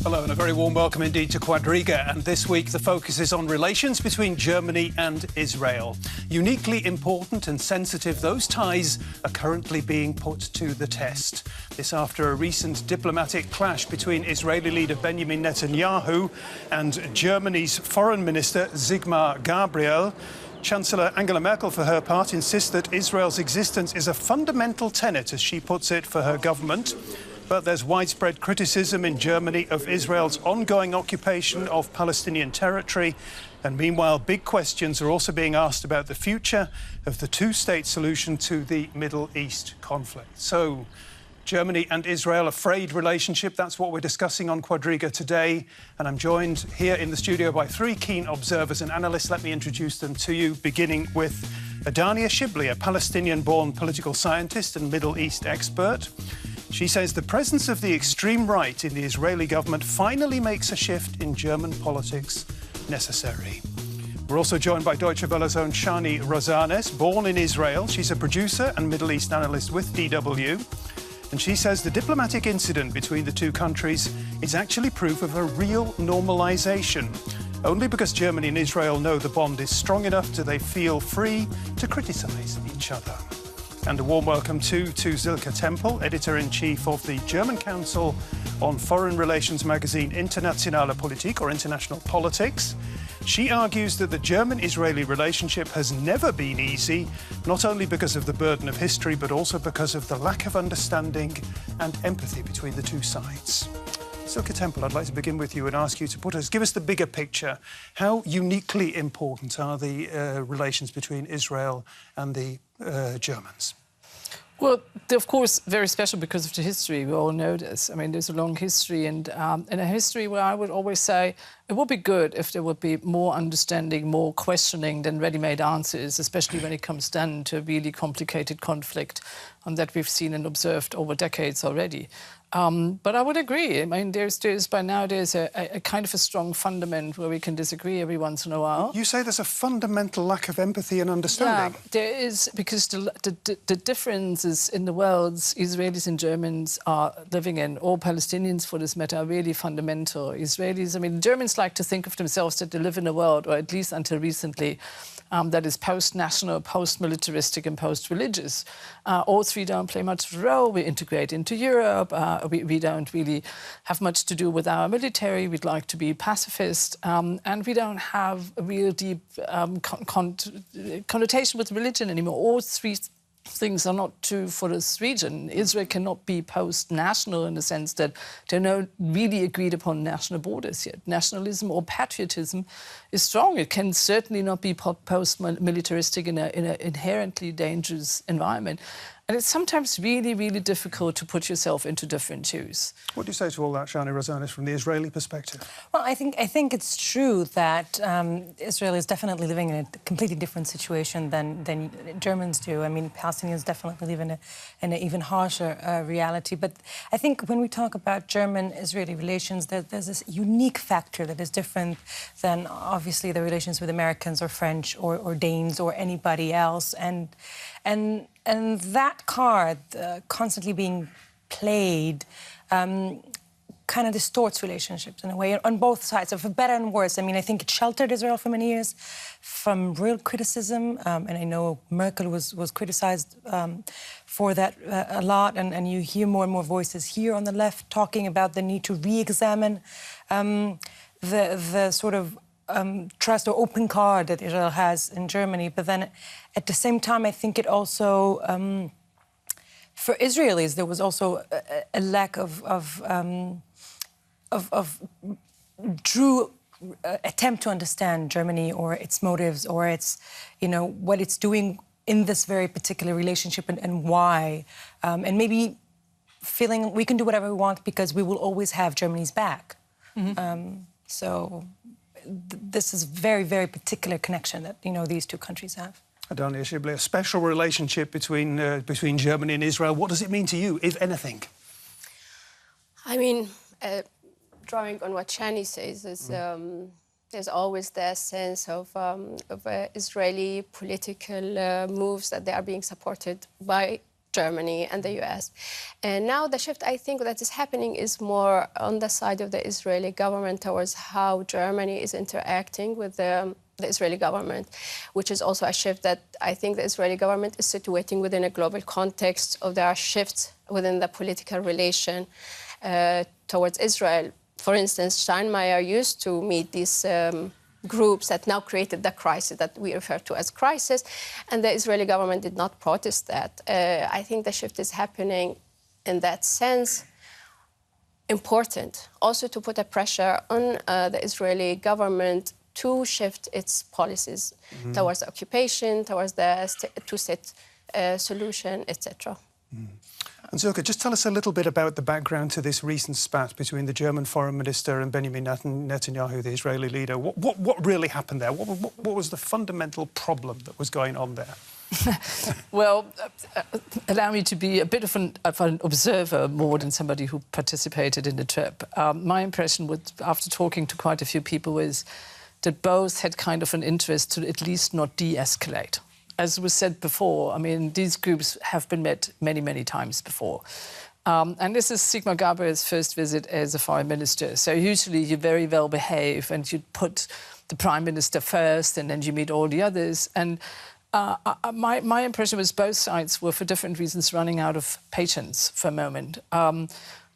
Hello and a very warm welcome indeed to Quadriga. And this week the focus is on relations between Germany and Israel. Uniquely important and sensitive, those ties are currently being put to the test. This after a recent diplomatic clash between Israeli leader Benjamin Netanyahu and Germany's foreign minister Sigmar Gabriel. Chancellor Angela Merkel, for her part, insists that Israel's existence is a fundamental tenet, as she puts it, for her government. But there's widespread criticism in Germany of Israel's ongoing occupation of Palestinian territory. And meanwhile, big questions are also being asked about the future of the two-state solution to the Middle East conflict. So, Germany and Israel, a frayed relationship. That's what we're discussing on Quadriga today. And I'm joined here in the studio by three keen observers and analysts. Let me introduce them to you, beginning with Adania Shibly, a Palestinian-born political scientist and Middle East expert. She says the presence of the extreme right in the Israeli government finally makes a shift in German politics necessary. We're also joined by Deutsche Welle's own Shani Rozanes, born in Israel. She's a producer and Middle East analyst with DW. And she says the diplomatic incident between the two countries is actually proof of a real normalization. Only because Germany and Israel know the bond is strong enough do they feel free to criticize each other. And a warm welcome too to Sylke Tempel, editor-in-chief of the German Council on Foreign Relations magazine Internationale Politik, or International Politics. She argues that the German-Israeli relationship has never been easy, not only because of the burden of history, but also because of the lack of understanding and empathy between the two sides. Sylke Tempel, I'd like to begin with you and ask you to give us the bigger picture. How uniquely important are the relations between Israel and the Germans? Well, they're of course very special because of the history. We all know this. I mean, there's a long history and a history where I would always say it would be good if there would be more understanding, more questioning than ready-made answers, especially when it comes down to a really complicated conflict that we've seen and observed over decades already. But I would agree. I mean, by now there's a kind of a strong fundament where we can disagree every once in a while. You say there's a fundamental lack of empathy and understanding. Yeah, there is, because the differences in the worlds Israelis and Germans are living in, or Palestinians for this matter, are really fundamental. Israelis, I mean, Germans like to think of themselves that they live in a world, or at least until recently, that is post-national, post-militaristic and post-religious. All three don't play much of a role. We integrate into Europe. We don't really have much to do with our military. We'd like to be pacifist. And we don't have a real deep connotation with religion anymore. All three things are not true for this region. Israel cannot be post-national in the sense that there are no really agreed-upon national borders yet. Nationalism or patriotism is strong. It can certainly not be post-militaristic in an inherently dangerous environment. And it's sometimes really, really difficult to put yourself into different shoes. What do you say to all that, Shani Rozanes, from the Israeli perspective? Well, I think it's true that Israel is definitely living in a completely different situation than Germans do. I mean, Palestinians definitely live in an even harsher reality. But I think when we talk about German-Israeli relations, there's this unique factor that is different than, obviously, the relations with Americans or French or Danes or anybody else. And that card constantly being played kind of distorts relationships in a way on both sides, so for better and worse. I mean, I think it sheltered Israel for many years from real criticism, and I know Merkel was criticized for that a lot, and you hear more and more voices here on the left talking about the need to re-examine the sort of trust or open card that Israel has in Germany. But then at the same time, I think it also, for Israelis, there was also a lack of true attempt to understand Germany or its motives or its, what it's doing in this very particular relationship and why. And maybe feeling we can do whatever we want because we will always have Germany's back. Mm-hmm. This is a very, very particular connection that, these two countries have. Adania Shibly, a special relationship between Germany and Israel. What does it mean to you, if anything? I mean, drawing on what Shani says, there's always that sense of Israeli political moves that they are being supported by Germany and the US. And now the shift, I think, that is happening is more on the side of the Israeli government towards how Germany is interacting with the Israeli government, which is also a shift that I think the Israeli government is situating within a global context of there are shifts within the political relation towards Israel. For instance, Steinmeier used to meet these groups that now created the crisis that we refer to as crisis, and the Israeli government did not protest that. I think the shift is happening in that sense. Important also to put a pressure on the Israeli government to shift its policies towards the occupation, towards the two-state solution, etc. And Sylke, just tell us a little bit about the background to this recent spat between the German foreign minister and Benjamin Netanyahu, the Israeli leader. What really happened there? What was the fundamental problem that was going on there? Well, allow me to be a bit of an observer more than somebody who participated in the trip. My impression, after talking to quite a few people, was that both had kind of an interest to at least not de-escalate. As was said before, I mean, these groups have been met many, many times before. And this is Sigmar Gabriel's first visit as a foreign minister. So usually you very well behave and you put the prime minister first and then you meet all the others. And my impression was both sides were, for different reasons, running out of patience for a moment.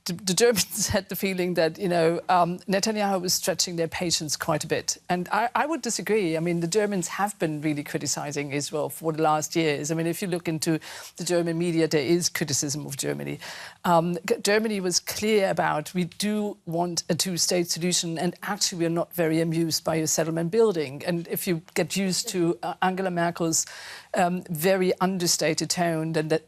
The Germans had the feeling that, Netanyahu was stretching their patience quite a bit. And I would disagree. I mean, the Germans have been really criticising Israel for the last years. I mean, if you look into the German media, there is criticism of Germany. Germany was clear about we do want a two-state solution, and actually we're not very amused by your settlement building. And if you get used to Angela Merkel's very understated tone, then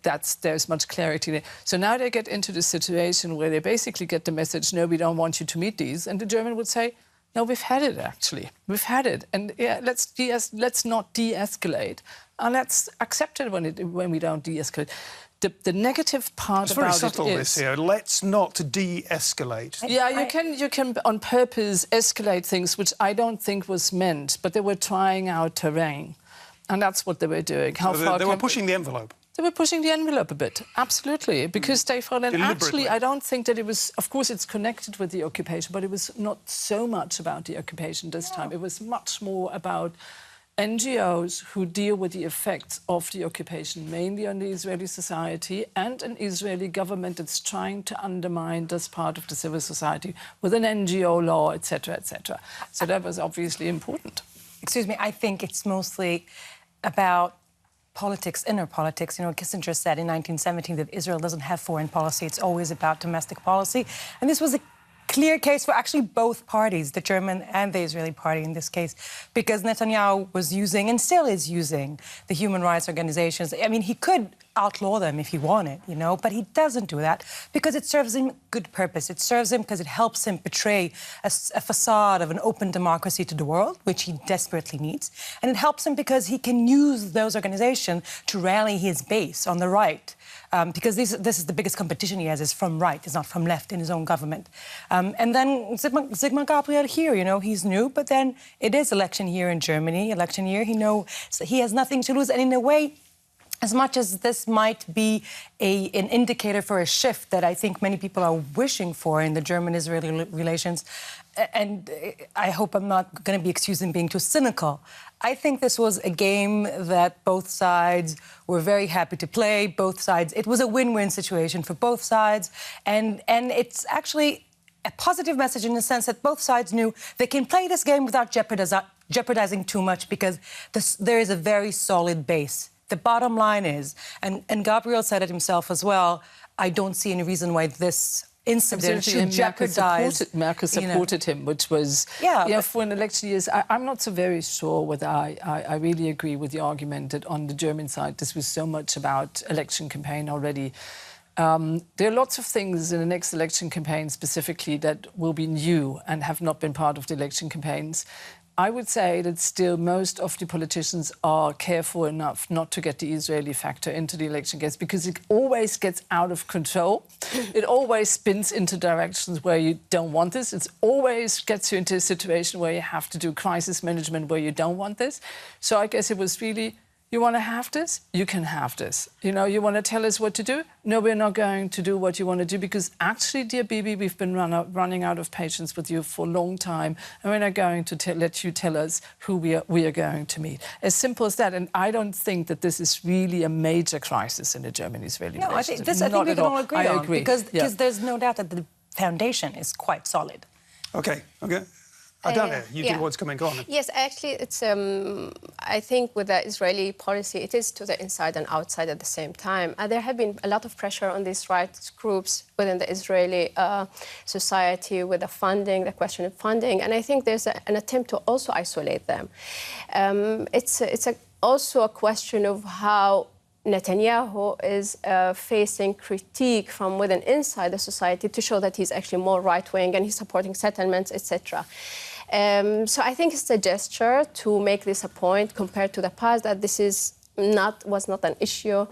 there's much clarity there. So now they get into the situation where they basically get the message, no, we don't want you to meet these. And the German would say, no, we've had it, actually. We've had it. And yeah, let's not de-escalate. And let's accept it when we don't de-escalate. The negative part about it is... It's very subtle, this here. Let's not de-escalate. Yeah, you can on purpose escalate things, which I don't think was meant, but they were trying out terrain. And that's what they were doing. So they were pushing the envelope. They were pushing the envelope a bit, absolutely, because they felt... And actually, I don't think that it was... Of course, it's connected with the occupation, but it was not so much about the occupation this time. It was much more about NGOs who deal with the effects of the occupation, mainly on the Israeli society, and an Israeli government that's trying to undermine this part of the civil society with an NGO law, etc., etc. So that was obviously important. Excuse me, I think it's mostly about politics, inner politics. Kissinger said in 1917 that Israel doesn't have foreign policy. It's always about domestic policy. And this was a clear case for actually both parties, the German and the Israeli party in this case, because Netanyahu was using, and still is using, the human rights organizations. I mean, he could outlaw them if he wanted, but he doesn't do that because it serves him good purpose. It serves him because it helps him portray a facade of an open democracy to the world, which he desperately needs. And it helps him because he can use those organizations to rally his base on the right. Because this is the biggest competition he has, is from right, it's not from left in his own government. And then Sigmar Gabriel here, he's new, but then it is election year in Germany, election year. He has nothing to lose, and in a way, as much as this might be an indicator for a shift that I think many people are wishing for in the German-Israeli relations, and I hope I'm not going to be excused in being too cynical, I think this was a game that both sides were very happy to play. Both sides, it was a win-win situation for both sides, and it's actually a positive message in the sense that both sides knew they can play this game without jeopardizing too much because there is a very solid base. The bottom line is, and Gabriel said it himself as well, I don't see any reason why this incident should jeopardize... Merkel supported him, which was... for an election years, I'm not so very sure whether I really agree with the argument that on the German side this was so much about election campaign already. There are lots of things in the next election campaign specifically that will be new and have not been part of the election campaigns. I would say that still most of the politicians are careful enough not to get the Israeli factor into the election case because it always gets out of control. It always spins into directions where you don't want this. It always gets you into a situation where you have to do crisis management where you don't want this. So I guess it was really You want to have this? You can have this. You know, you want to tell us what to do? No, we're not going to do what you want to do because actually, dear Bibi, we've been running out of patience with you for a long time and we're not going to let you tell us who we are going to meet. As simple as that. And I don't think that this is really a major crisis in the German-Israeli relations. No, I think we can all agree on. agree. Because there's no doubt that the foundation is quite solid. OK. Adania, you do what's coming on. Yes, actually, it's. I think with the Israeli policy, it is to the inside and outside at the same time. There have been a lot of pressure on these rights groups within the Israeli society with the funding, the question of funding, and I think there's an attempt to also isolate them. It's also a question of how Netanyahu is facing critique from within inside the society to show that he's actually more right-wing and he's supporting settlements, etc. So I think it's a gesture to make this a point compared to the past that this was not an issue.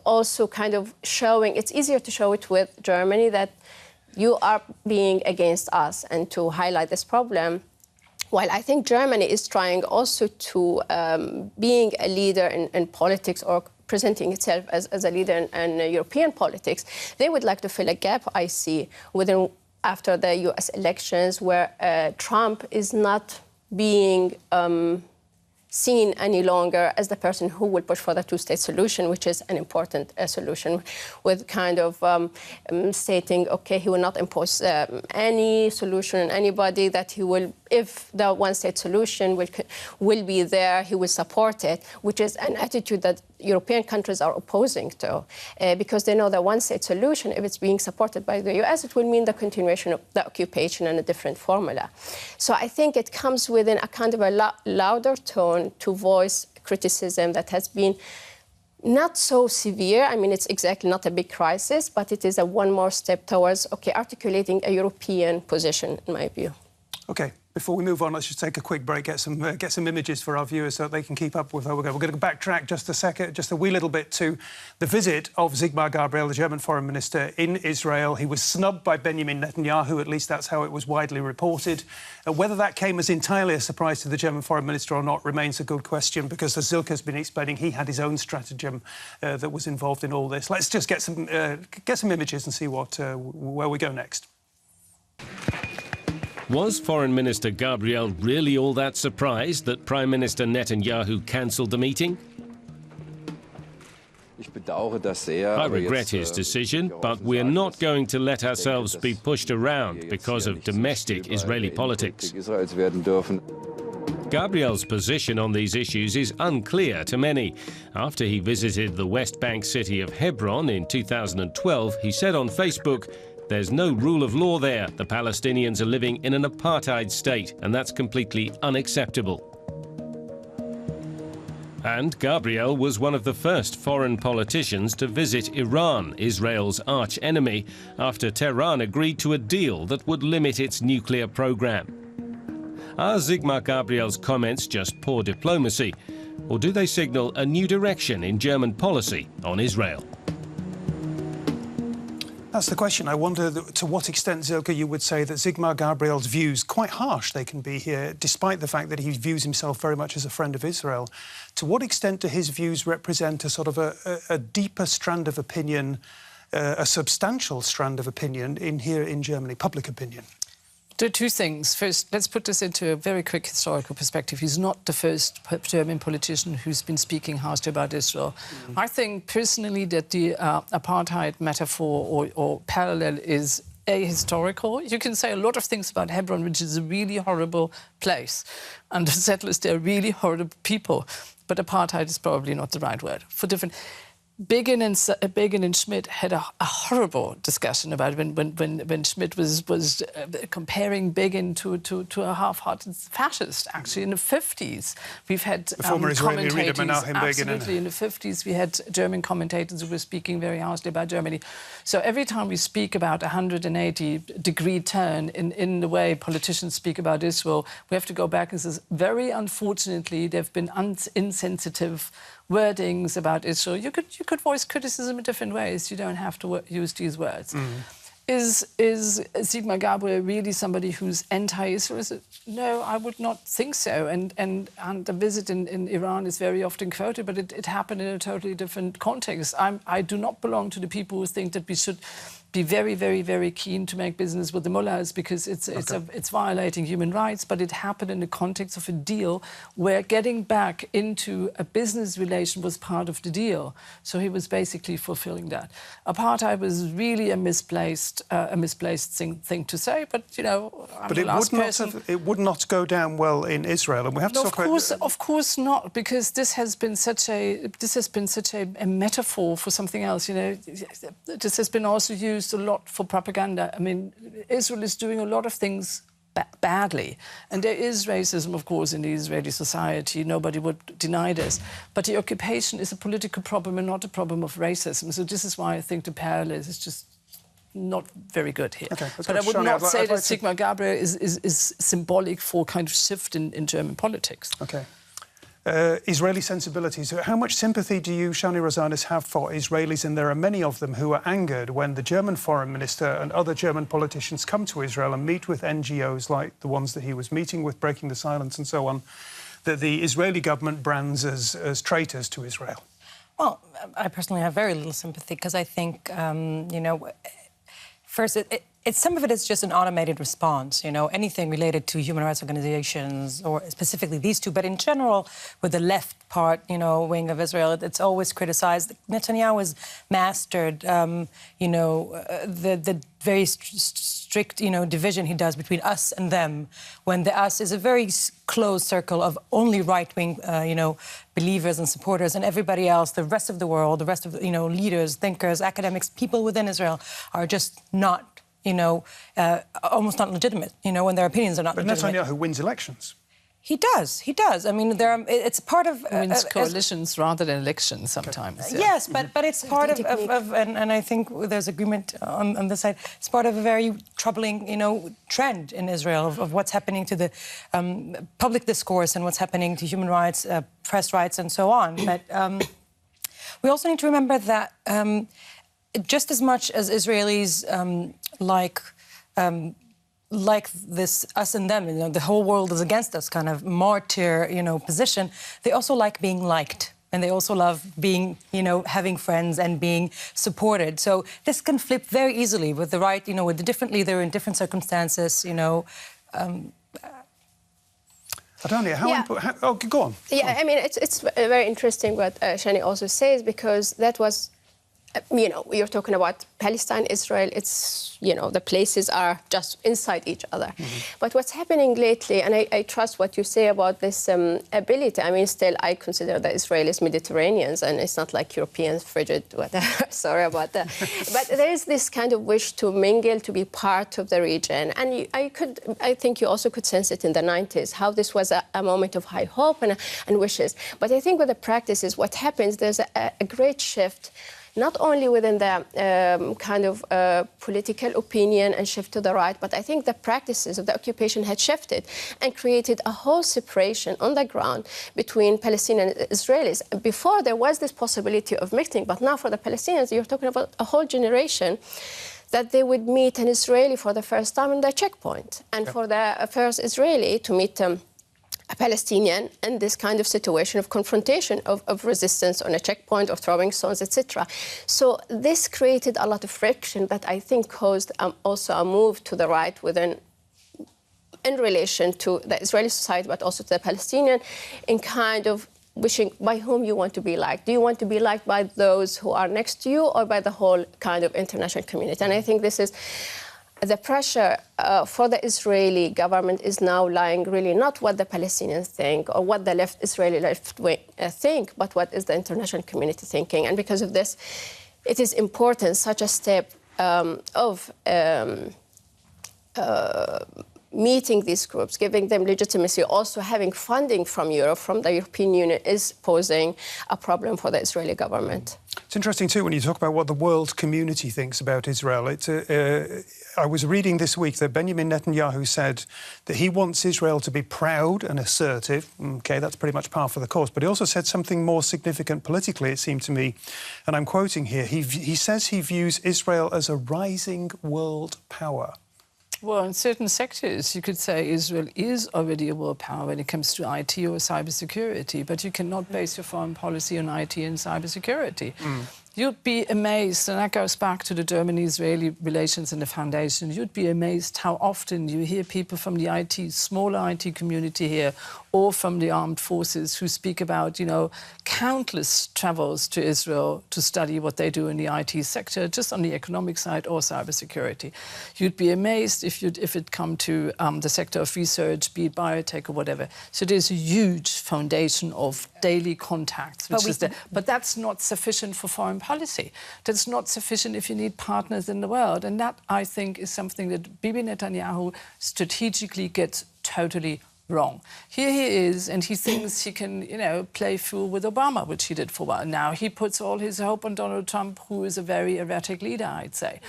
Also kind of showing, it's easier to show it with Germany that you are being against us and to highlight this problem. While I think Germany is trying also to being a leader in politics or presenting itself as a leader in European politics, they would like to fill a gap, I see, after the US elections where Trump is not being seen any longer as the person who will push for the two-state solution, which is an important solution, with kind of stating, OK, he will not impose any solution on anybody, that he will, if the one-state solution will be there, he will support it, which is an attitude that European countries are opposing to, because they know that one-state solution, if it's being supported by the US, it will mean the continuation of the occupation and a different formula. So I think it comes within a kind of a louder tone to voice criticism that has been not so severe. I mean, it's exactly not a big crisis, but it is a one more step towards, OK, articulating a European position, in my view. OK. Before we move on, let's just take a quick break, get some images for our viewers so that they can keep up with where we're going. We're going to backtrack just a wee little bit to the visit of Sigmar Gabriel, the German foreign minister, in Israel. He was snubbed by Benjamin Netanyahu, at least that's how it was widely reported. Whether that came as entirely a surprise to the German foreign minister or not remains a good question, because as Sylke has been explaining, he had his own stratagem that was involved in all this. Let's just get some images and see where we go next. Was Foreign Minister Gabriel really all that surprised that Prime Minister Netanyahu cancelled the meeting? I regret his decision, but we're not going to let ourselves be pushed around because of domestic Israeli politics. Gabriel's position on these issues is unclear to many. After he visited the West Bank city of Hebron in 2012, he said on Facebook, "There's no rule of law there. The Palestinians are living in an apartheid state, and that's completely unacceptable." And Gabriel was one of the first foreign politicians to visit Iran, Israel's arch-enemy, after Tehran agreed to a deal that would limit its nuclear program. Are Sigmar Gabriel's comments just poor diplomacy, or do they signal a new direction in German policy on Israel? That's the question. I wonder to what extent, Sylke, you would say that Sigmar Gabriel's views, quite harsh they can be here, despite the fact that he views himself very much as a friend of Israel, to what extent do his views represent a sort of a deeper strand of opinion, a substantial strand of opinion here in Germany, public opinion? There are two things. First, let's put this into a very quick historical perspective. He's not the first German politician who's been speaking harshly about Israel. I think personally that the apartheid metaphor or parallel is ahistorical. You can say a lot of things about Hebron, which is a really horrible place. And the settlers, they're really horrible people. But apartheid is probably not the right word. For different... Begin and Schmidt had a horrible discussion about it when Schmidt was comparing Begin to a half-hearted fascist. Actually, in the 50s, we've had the former Israeli leader Menachem Begin. Absolutely, in the 50s, we had German commentators who were speaking very harshly about Germany. So every time we speak about a 180-degree turn in the way politicians speak about Israel, we have to go back and say, very unfortunately, there have been insensitive wordings about Israel. You could voice criticism in different ways. You don't have to use these words. Is Sigmar Gabriel really somebody who's anti-Israel? No, I would not think so. And the visit in Iran is very often quoted, but it happened in a totally different context. I do not belong to the people who think that we should be very, very, very keen to make business with the mullahs because it's violating human rights. But it happened in the context of a deal where getting back into a business relation was part of the deal. So he was basically fulfilling that. Apartheid was really a misplaced thing to say, but you know, but it would not go down well in Israel, and we have to talk about. Of course not, because this has been such a metaphor for something else. You know, this has been also used a lot for propaganda. I mean, Israel is doing a lot of things badly. And there is racism, of course, in the Israeli society. Nobody would deny this. But the occupation is a political problem and not a problem of racism. So this is why I think the parallel is just not very good here. Okay, but I would not say that Sigmar Gabriel is symbolic for kind of shift in German politics. Okay. Israeli sensibilities. How much sympathy do you, Shani Rozanes, have for Israelis? And there are many of them who are angered when the German foreign minister and other German politicians come to Israel and meet with NGOs like the ones that he was meeting with, Breaking the Silence and so on, that the Israeli government brands as traitors to Israel. Well, I personally have very little sympathy because I think, you know, first, some of it is just an automated response, you know, anything related to human rights organizations or specifically these two. But in general, with the left part, you know, wing of Israel, it's always criticized. Netanyahu has mastered, you know, the very strict, you know, division he does between us and them, when the us is a very closed circle of only right-wing, you know, believers and supporters, and everybody else, the rest of the world, the rest of, you know, leaders, thinkers, academics, people within Israel are just not, you know, almost not legitimate, you know, when their opinions are not legitimate. But Netanyahu wins elections. He does. I mean, it's part of... wins coalitions rather than elections sometimes. Okay. Yeah. Yes, but it's part of and I think there's agreement on this side, it's part of a very troubling, you know, trend in Israel of what's happening to the public discourse and what's happening to human rights, press rights and so on. But we also need to remember that just as much as Israelis like this us and them, you know, the whole world is against us kind of martyr, you know, position, they also like being liked. And they also love being, you know, having friends and being supported. So this can flip very easily with the right, you know, with the different leader in different circumstances, you know. Adania, go on. Yeah, I mean, it's very interesting what Shani also says, because that was, you know, you're talking about Palestine, Israel, it's, you know, the places are just inside each other. Mm-hmm. But what's happening lately, and I trust what you say about this ability, I mean, still, I consider the Israelis Mediterraneans, and it's not like Europeans, frigid, whatever, sorry about that. But there is this kind of wish to mingle, to be part of the region. And I think you also could sense it in the 90s, how this was a moment of high hope and wishes. But I think with the practices, what happens, there's a great shift, not only within the kind of political opinion and shift to the right, but I think the practices of the occupation had shifted and created a whole separation on the ground between Palestinians and Israelis. Before, there was this possibility of mixing, but now for the Palestinians, you're talking about a whole generation that they would meet an Israeli for the first time in the checkpoint. And for the first Israeli to meet a Palestinian in this kind of situation of confrontation, of resistance on a checkpoint, of throwing stones, etc. So this created a lot of friction that I think caused also a move to the right in relation to the Israeli society, but also to the Palestinian, in kind of wishing by whom you want to be liked. Do you want to be liked by those who are next to you or by the whole kind of international community? And I think this is the pressure for the Israeli government is now lying really not what the Palestinians think or what the Israeli left wing think, but what is the international community thinking. And because of this, it is important, such a step of meeting these groups, giving them legitimacy, also having funding from Europe, from the European Union, is posing a problem for the Israeli government. It's interesting, too, when you talk about what the world community thinks about Israel. I was reading this week that Benjamin Netanyahu said that he wants Israel to be proud and assertive. OK, that's pretty much par for the course. But he also said something more significant politically, it seemed to me, and I'm quoting here. He says he views Israel as a rising world power. Well, in certain sectors, you could say Israel is already a world power when it comes to IT or cybersecurity, but you cannot base your foreign policy on IT and cybersecurity. You'd be amazed, and that goes back to the German-Israeli relations and the foundation, you'd be amazed how often you hear people from the smaller IT community here, or from the armed forces who speak about, you know, countless travels to Israel to study what they do in the IT sector, just on the economic side or cybersecurity. You'd be amazed if it come to the sector of research, be it biotech or whatever. So there's a huge foundation of daily contacts, which is there. But that's not sufficient for foreign policy. That's not sufficient if you need partners in the world. And that, I think, is something that Bibi Netanyahu strategically gets totally wrong. Here he is, and he thinks he can, you know, play fool with Obama, which he did for a while. Now he puts all his hope on Donald Trump, who is a very erratic leader, I'd say.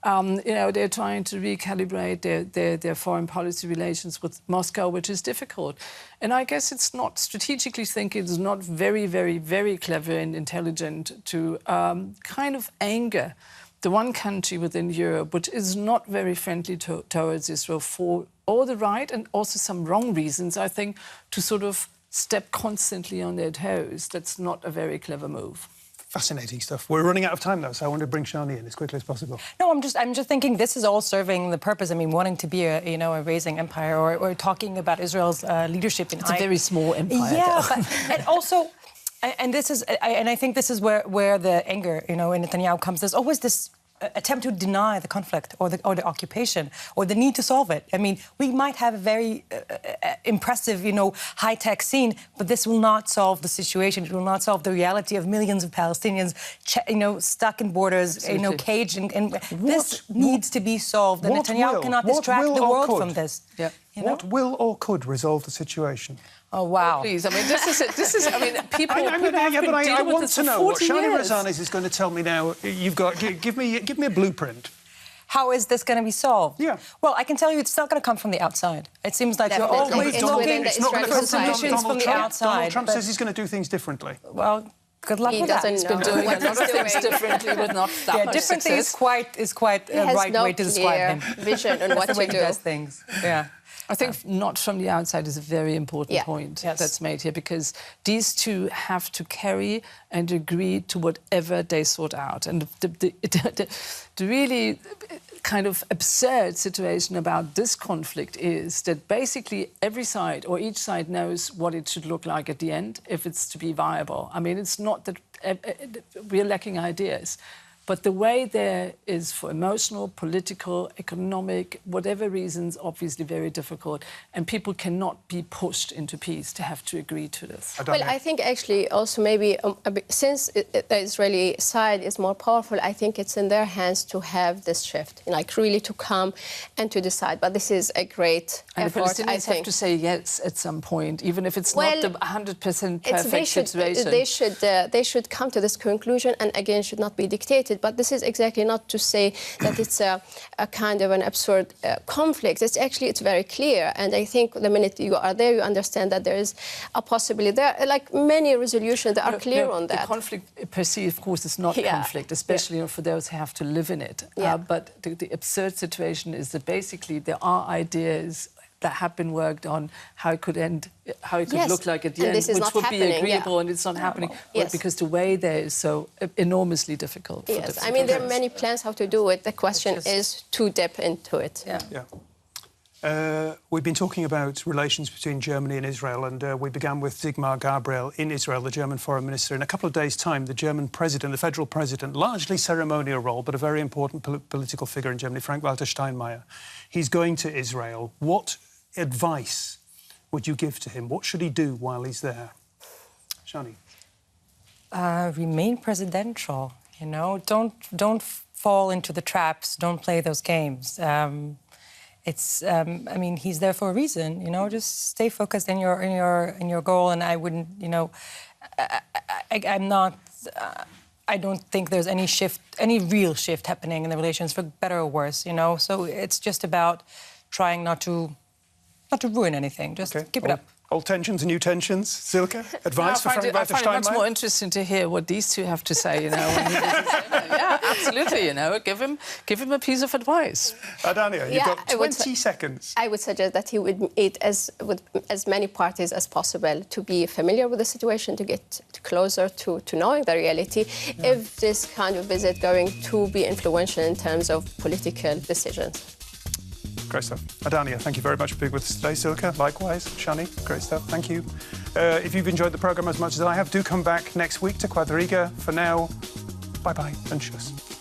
You know, they're trying to recalibrate their foreign policy relations with Moscow, which is difficult. And I guess it's not, strategically thinking, it's not very, very, very clever and intelligent to kind of anger the one country within Europe, which is not very friendly towards Israel for all the right and also some wrong reasons, I think, to sort of step constantly on their toes. That's not a very clever move. Fascinating stuff. We're running out of time, though, so I want to bring Shani in as quickly as possible. No, I'm just thinking this is all serving the purpose. I mean, wanting to be a rising empire, or talking about Israel's leadership in. It's a very small empire. Yeah, but, and also, and I think this is where the anger, you know, in Netanyahu comes. There's always this attempt to deny the conflict or the occupation or the need to solve it. I mean, we might have a very impressive, you know, high-tech scene, but this will not solve the situation. It will not solve the reality of millions of Palestinians, you know, stuck in borders, absolutely, you know, caged. And this needs to be solved. And Netanyahu cannot distract the world from this. Yeah. You know? What will or could resolve the situation? Oh, wow. Oh, please, I mean, this is I mean, people have been I dealing with want this to for know 40 what Shani years. Rozanes is going to tell me now. You've got... Give me a blueprint. How is this going to be solved? Yeah. Well, I can tell you it's not going to come from the outside. It seems like you're always looking for solutions from the outside. Donald Trump says he's going to do things differently. Well, good luck with that. He's been doing a lot of things differently with not that much differently success. is quite a right way to describe him. Vision on what the way to he do. does things. Yeah. I think not from the outside is a very important point that's made here, because these two have to carry and agree to whatever they sort out. And the really kind of absurd situation about this conflict is that basically every side or each side knows what it should look like at the end if it's to be viable. I mean, it's not that we're lacking ideas. But the way there is for emotional, political, economic, whatever reasons, obviously very difficult. And people cannot be pushed into peace to have to agree to this. Well, I think actually also maybe since the Israeli side is more powerful, I think it's in their hands to have this shift, like really to come and to decide. But this is a great and effort, the Palestinians have to say yes at some point, even if it's not the 100% perfect situation. They should come to this conclusion and again should not be dictated. But this is exactly not to say that it's a kind of an absurd conflict. It's very clear. And I think the minute you are there, you understand that there is a possibility. There are like many resolutions that are clear on that. The conflict per se, of course, is not conflict, especially for those who have to live in it. But the absurd situation is that basically there are ideas that have been worked on how it could end, how it could look like at the end, which would be agreeable, and it's not happening. Well, because the way there is so enormously difficult. Yes, I mean, there are many plans how to do it. The question is to dip into it. We've been talking about relations between Germany and Israel, and we began with Sigmar Gabriel in Israel, the German foreign minister. In a couple of days' time, the German president, the federal president, largely ceremonial role, but a very important political figure in Germany, Frank-Walter Steinmeier, he's going to Israel. What advice would you give to him? What should he do while he's there? Shani? Remain presidential, you know. Don't fall into the traps. Don't play those games. it's. I mean, he's there for a reason. You know, just stay focused in your goal. And I wouldn't. You know, I'm not. I don't think there's any real shift happening in the relations, for better or worse. You know, so it's just about trying not to ruin anything. Just keep it up. Old tensions and new tensions. Sylke, advice for Frank-Walter I find it much more Steinmeier? interesting to hear what these two have to say, you know. When he yeah, absolutely, you know. Give him a piece of advice. Adania, you've got 20 seconds. I would suggest that he would meet with as many parties as possible to be familiar with the situation, to get closer to knowing the reality. Yeah. If this kind of visit going to be influential in terms of political decisions. Great stuff. Adania, thank you very much for being with us today. Sylke, likewise. Shani, great stuff. Thank you. If you've enjoyed the programme as much as I have, do come back next week to Quadriga. For now, bye-bye and tschüss.